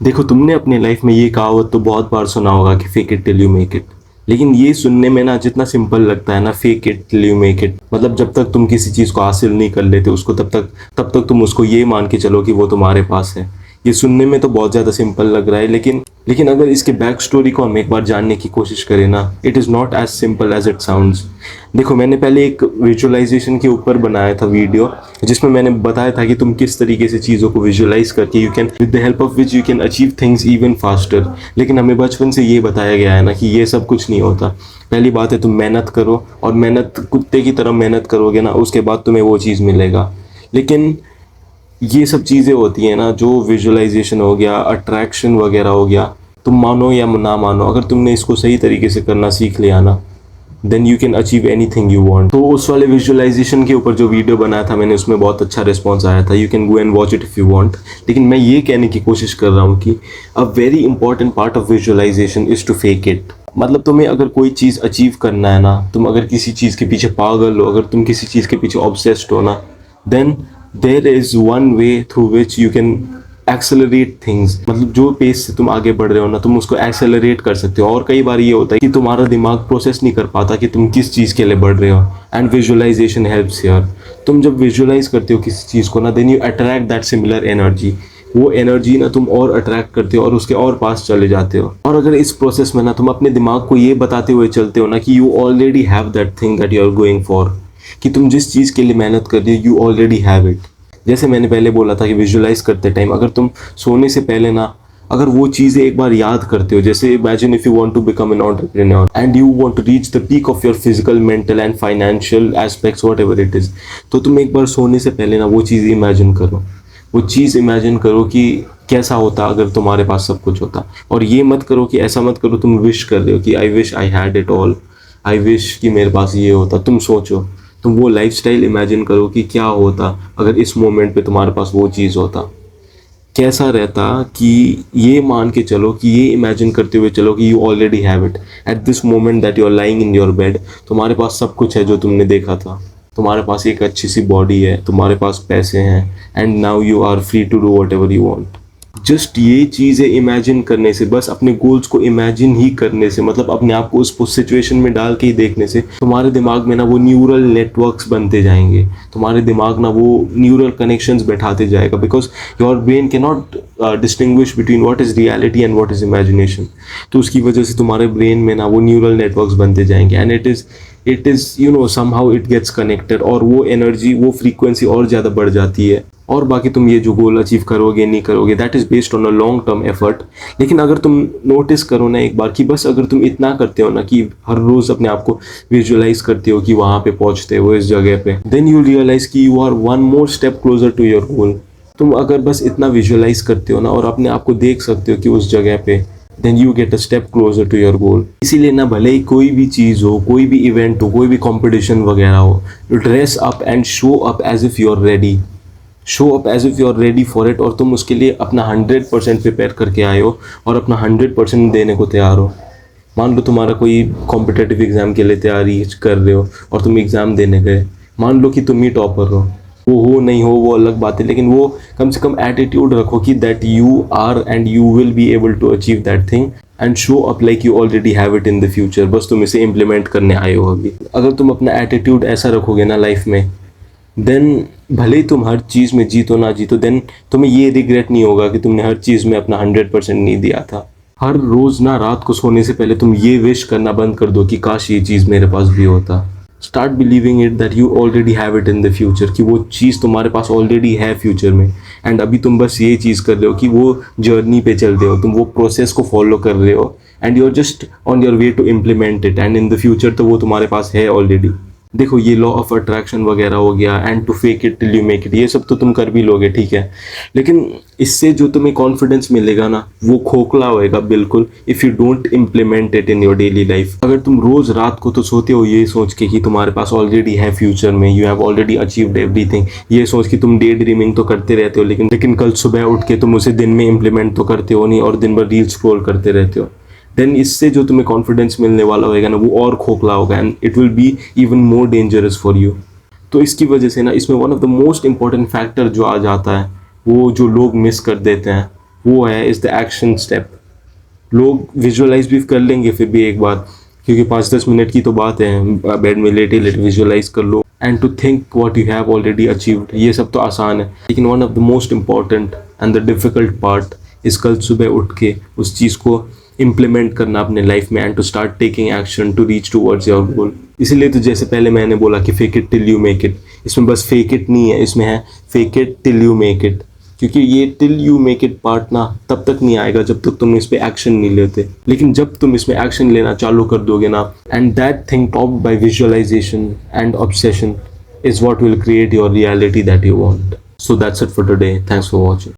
देखो, तुमने अपने लाइफ में ये कहावत तो बहुत बार सुना होगा कि fake it till you make it. लेकिन ये सुनने में ना जितना सिंपल लगता है ना, fake it till you make it, मतलब जब तक तुम किसी चीज़ को हासिल नहीं कर लेते उसको, तब तक तुम उसको ये मान के चलो कि वो तुम्हारे पास है। ये सुनने में तो बहुत ज़्यादा सिंपल लग रहा है, लेकिन अगर इसके बैक स्टोरी को हम एक बार जानने की कोशिश करें ना, it is not as simple as it sounds. देखो, मैंने पहले एक विजुअलाइजेशन के ऊपर बनाया था वीडियो, जिसमें मैंने बताया था कि तुम किस तरीके से चीज़ों को विजुअलाइज करके you can with the help of which you can achieve things even faster. लेकिन हमें बचपन से ये बताया गया है ना कि ये सब कुछ नहीं होता। पहली बात है, तुम मेहनत करो, और मेहनत कुत्ते की तरह मेहनत करोगे ना, उसके बाद तुम्हें वो चीज़ मिलेगा। लेकिन ये सब चीज़ें होती हैं ना, जो विजुअलाइजेशन हो गया, अट्रैक्शन वगैरह हो गया, तुम मानो या ना मानो, अगर तुमने इसको सही तरीके से करना सीख लिया ना, then you can achieve anything you want. तो उस वाले विजुअलाइजेशन के ऊपर जो वीडियो बनाया था मैंने, उसमें बहुत अच्छा रिस्पॉन्स आया था। You can go and watch it if you want. लेकिन मैं ये कहने की कोशिश कर रहा हूँ कि a very important part of visualisation is to fake it. मतलब तुम्हें अगर कोई चीज़ अचीव करना है ना, तुम अगर किसी चीज़ के पीछे पागल हो, अगर तुम किसी चीज़ के पीछे ऑब्सेस्ड हो ना, then there is one way through which you can accelerate things. मतलब जो पेस से तुम आगे बढ़ रहे हो ना, तुम उसको एक्सेलरेट कर सकते हो। और कई बार ये होता है कि तुम्हारा दिमाग प्रोसेस नहीं कर पाता कि तुम किस चीज़ के लिए बढ़ रहे हो, एंड विजुअलाइजेशन हेल्प्स हियर। तुम जब विजुअलाइज करते हो किसी चीज़ को ना, then you attract that similar energy. वो एनर्जी ना तुम और अट्रैक्ट करते हो और उसके और पास चले जाते हो। और अगर इस प्रोसेस में ना तुम अपने दिमाग को ये बताते हुए चलते हो ना कि you already have that thing that you are going for, कि तुम जिस चीज़ के लिए मेहनत कर रही हो यू ऑलरेडी हैव इट। जैसे मैंने पहले बोला था कि विजुअलाइज करते टाइम अगर तुम सोने से पहले ना, अगर वो चीज़ें एक बार याद करते हो, जैसे imagine if you want to become an entrepreneur and you want to reach the peak of your physical, mental and financial aspects, whatever it is, तो तुम एक बार सोने से पहले ना वो चीज़ इमेजिन करो। वो चीज़ इमेजिन करो कि कैसा होता अगर तुम्हारे पास सब कुछ होता। और ये मत करो कि ऐसा मत करो तुम विश कर रहे हो कि I wish I had it all, I wish कि मेरे पास ये होता। तुम सोचो, तुम वो लाइफस्टाइल इमेजिन करो कि क्या होता अगर इस मोमेंट पे तुम्हारे पास वो चीज़ होता, कैसा रहता। कि ये मान के चलो, कि ये इमेजिन करते हुए चलो कि you already have it at this moment that you are lying in your bed. तुम्हारे पास सब कुछ है जो तुमने देखा था। तुम्हारे पास एक अच्छी सी बॉडी है, तुम्हारे पास पैसे हैं, and now you are free to do whatever you want. Just ये चीज़ें इमेजिन करने से, बस अपने गोल्स को इमेजिन ही करने से, मतलब अपने आप को उस सिचुएशन में डाल के ही देखने से, तुम्हारे दिमाग में ना वो न्यूरल नेटवर्क्स बनते जाएंगे। तुम्हारे दिमाग ना वो न्यूरल कनेक्शंस बैठाते जाएगा, because your brain can not distinguish between what is reality and what is imagination. तो उसकी वजह से तुम्हारे ब्रेन में ना वो न्यूरल नेटवर्क्स बनते जाएंगे, and it is you know somehow it gets connected, और वो एनर्जी, वो फ्रीक्वेंसी और ज़्यादा बढ़ जाती है। और बाकी तुम ये जो गोल अचीव करोगे नहीं करोगे, that is based on a long term effort. लेकिन अगर तुम नोटिस करो ना एक बार, कि बस अगर तुम इतना करते हो ना कि हर रोज़ अपने आप को विजुअलाइज करते हो कि वहाँ पे पहुँचते हो इस जगह पे, देन यू रियलाइज कि you are one more step closer to your goal. तुम अगर बस इतना विजुअलाइज करते हो ना और अपने आप को देख सकते हो कि उस जगह पे, then you get a step closer to your goal. इसीलिए ना, भले ही कोई भी चीज़ हो, कोई भी इवेंट हो, कोई भी कॉम्पिटिशन वगैरह हो, dress up and show up as if you are ready. Show up as if you are ready for it, और तुम उसके लिए अपना 100% प्रिपेयर करके आए हो और अपना 100% देने को तैयार हो। मान लो तुम्हारा कोई कॉम्पिटेटिव एग्ज़ाम के लिए तैयारी कर रहे हो और तुम एग्ज़ाम देने गए, मान लो कि तुम ही टॉपर हो। वो हो नहीं हो वो अलग बात है, लेकिन वो कम से कम एटीट्यूड रखो कि that you are and you will be able to achieve that thing, and show up like you already have it in the future. बस तुम इसे इम्प्लीमेंट करने आए हो अभी। अगर तुम अपना एटीट्यूड ऐसा रखोगे ना लाइफ में, देन भले ही तुम हर चीज़ में जीतो ना जीतो, देन तुम्हें ये रिग्रेट नहीं होगा कि तुमने हर चीज़ में अपना 100% नहीं दिया था। हर रोज़ ना रात को सोने से पहले तुम ये विश करना बंद कर दो कि काश ये चीज़ मेरे पास भी होता। Start believing it that you already have it in the future, कि वो चीज़ तुम्हारे पास ऑलरेडी है फ्यूचर में, एंड अभी तुम बस ये चीज़ कर रहे हो कि वो जर्नी पे चल रहे हो, तुम वो प्रोसेस को फॉलो कर रहे हो, and you are just on your way to implement it, and in the future तो वो तुम्हारे पास है ऑलरेडी। देखो, ये लॉ ऑफ अट्रैक्शन वगैरह हो गया, and to fake it till you make it, ये सब तो तुम कर भी लोगे, ठीक है। लेकिन इससे जो तुम्हें कॉन्फिडेंस मिलेगा ना, वो खोखला होएगा बिल्कुल, if you don't implement it in your daily life. अगर तुम रोज़ रात को तो सोते हो ये सोच के कि तुम्हारे पास ऑलरेडी है फ्यूचर में, you have already achieved everything, ये सोच कि तुम डे ड्रीमिंग तो करते रहते हो, लेकिन कल सुबह उठ के तुम उसे दिन में इम्प्लीमेंट तो करते हो नहीं, और दिन भर रील स्क्रॉल करते रहते हो, देन इससे जो तुम्हें कॉन्फिडेंस मिलने वाला होगा ना, वो और खोखला होगा, and it will be even more dangerous for you. तो इसकी वजह से ना, इसमें one of the most important factor जो आ जाता है, वो जो लोग मिस कर देते हैं, वो है इज द एक्शन स्टेप। लोग विजुअलाइज भी कर लेंगे फिर भी एक बार, क्योंकि 5-10 मिनट की तो बात है, बेड में लेटे लेटे विजुअलाइज कर लो and to think what you have already achieved, ये सब तो आसान है। लेकिन one of the most important and the difficult part is कल सुबह उठ के उस चीज़ को इम्प्लीमेंट करना अपने लाइफ में and to start taking action to reach towards your goal. इसीलिए तो जैसे पहले मैंने बोला कि fake it till you make it, इसमें बस फेक इट नहीं है, इसमें है fake it till you make it. क्योंकि ये till you make it part ना तब तक नहीं आएगा जब तक तुम इस पे एक्शन नहीं लेते, लेकिन जब तुम इसमें एक्शन लेना चालू कर दोगे ना, and that thing topped by visualization and obsession is what will create your reality that you want. So that's it for today. Thanks for watching.